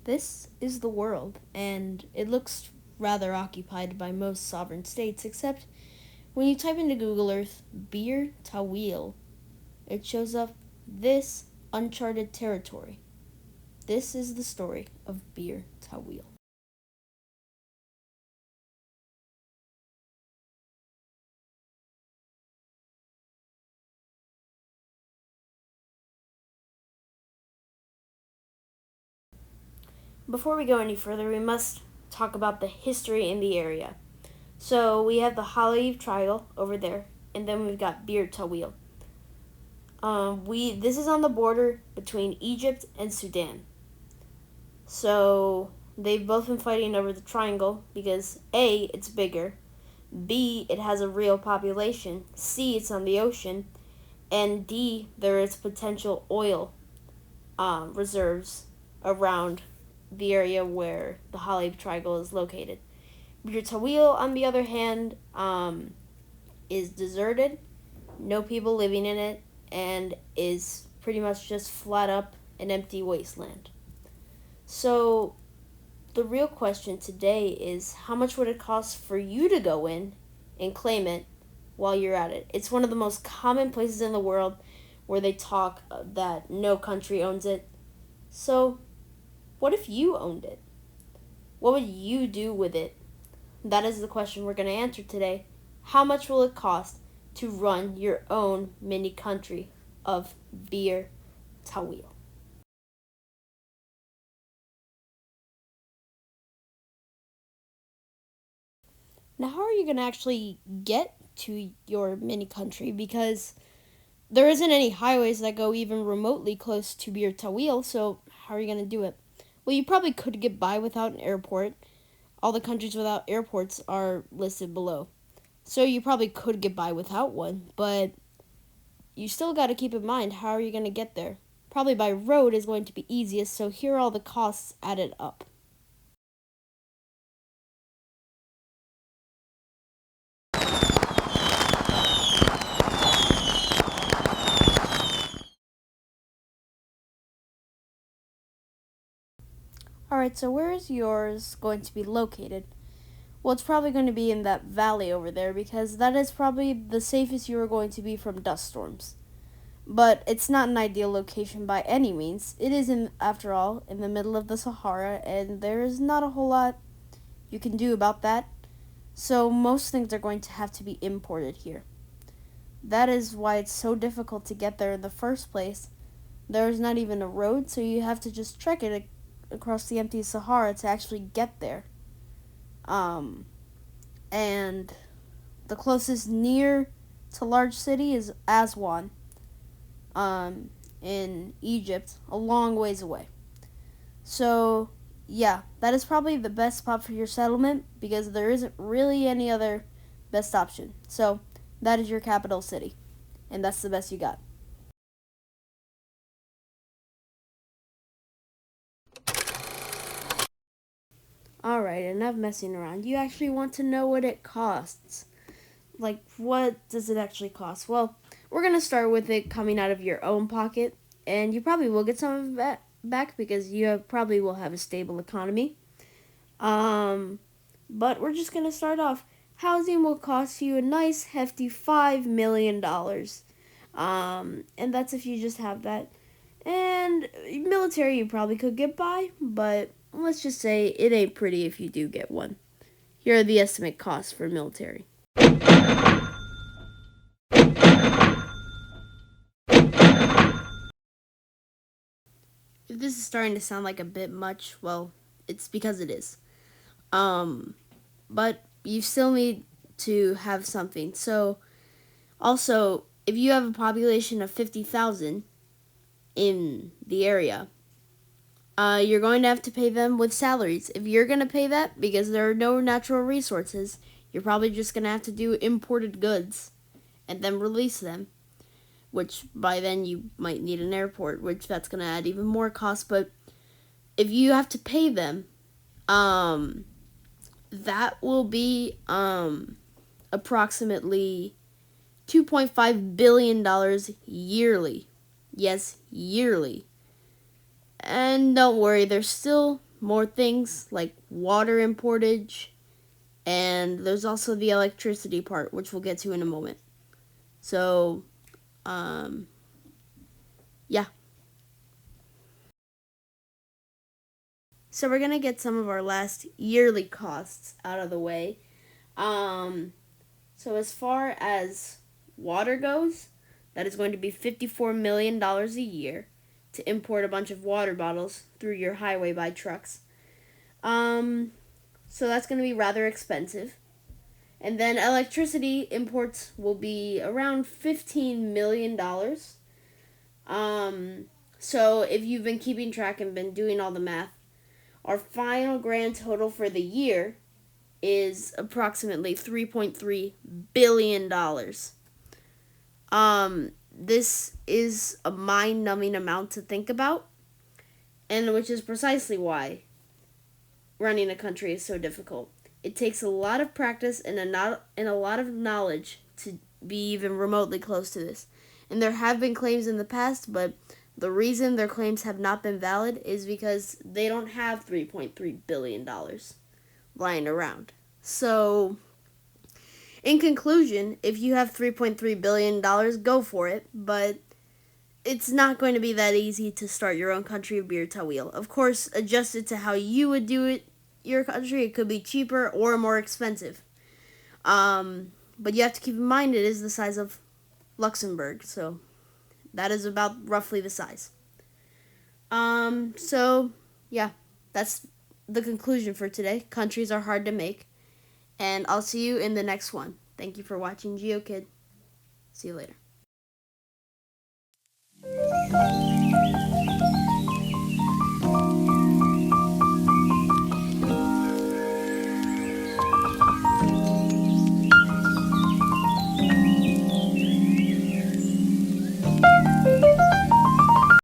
This is the world, and it looks rather occupied by most sovereign states, except when you type into Google Earth Bir Tawil, it shows up this uncharted territory. This is the story of Bir Tawil. Before we go any further, we must talk about the history in the area. So we have the Halib Triangle over there, and then we've got Bir Tawil. We this is on the border between Egypt and Sudan. So they've both been fighting over the triangle because A, it's bigger, B, it has a real population, C, it's on the ocean, and D, there is potential oil reserves around the area where the Halib Triangle is located. Bir Tawil, on the other hand, is deserted, no people living in it, and is pretty much just flat up an empty wasteland. So, the real question today is how much would it cost for you to go in and claim it while you're at it? It's one of the most common places in the world where they talk that no country owns it. So, what if you owned it? What would you do with it? That is the question we're going to answer today. How much will it cost to run your own mini country of Bir Tawil? Now, how are you going to actually get to your mini country? Because there isn't any highways that go even remotely close to Bir Tawil, so how are you going to do it? Well, you probably could get by without an airport. All the countries without airports are listed below. So you probably could get by without one, but you still got to keep in mind how are you going to get there? Probably by road is going to be easiest, so here are all the costs added up. Alright, so where is yours going to be located? Well, it's probably going to be in that valley over there because that is probably the safest you are going to be from dust storms. But it's not an ideal location by any means. It is, after all, in the middle of the Sahara, and there is not a whole lot you can do about that. So most things are going to have to be imported here. That is why it's so difficult to get there in the first place. There is not even a road, so you have to just trek it across the empty Sahara to actually get there. And the closest near to large city is Aswan, in Egypt, a long ways away. So, yeah, that is probably the best spot for your settlement because there isn't really any other best option. So, that is your capital city, and that's the best you got. Alright, enough messing around. You actually want to know what it costs. Like, what does it actually cost? Well, we're going to start with it coming out of your own pocket, and you probably will get some of that back because probably will have a stable economy. Um, but we're just going to start off. Housing will cost you a nice hefty $5 million. And that's if you just have that. And military you probably could get by, but let's just say it ain't pretty if you do get one. Here are the estimate costs for military. If this is starting to sound like a bit much, well, it's because it is. Um, but you still need to have something. So, also, if you have a population of 50,000 in the area, you're going to have to pay them with salaries. If you're going to pay that because there are no natural resources, you're probably just going to have to do imported goods and then release them, which by then you might need an airport, which that's going to add even more cost. But if you have to pay them, that will be approximately $2.5 billion yearly. Yes, yearly. And don't worry, there's still more things like water importage, and there's also the electricity part, which we'll get to in a moment. So, yeah. So we're gonna get some of our last yearly costs out of the way. So as far as water goes, that is going to be $54 million a year to import a bunch of water bottles through your highway by trucks. So that's going to be rather expensive. And then electricity imports will be around $15 million. So if you've been keeping track and been doing all the math, our final grand total for the year is approximately $3.3 billion. This is a mind-numbing amount to think about, and which is precisely why running a country is so difficult. It takes a lot of practice and a lot of knowledge to be even remotely close to this. And there have been claims in the past, but the reason their claims have not been valid is because they don't have $3.3 billion lying around. So, in conclusion, if you have $3.3 billion, go for it, but it's not going to be that easy to start your own country of Bir Tawil. Of course, adjusted to how you would do it, your country, it could be cheaper or more expensive. But you have to keep in mind it is the size of Luxembourg, so that is about roughly the size. So, yeah, that's the conclusion for today. Countries are hard to make. And I'll see you in the next one. Thank you for watching GeoKid. See you later.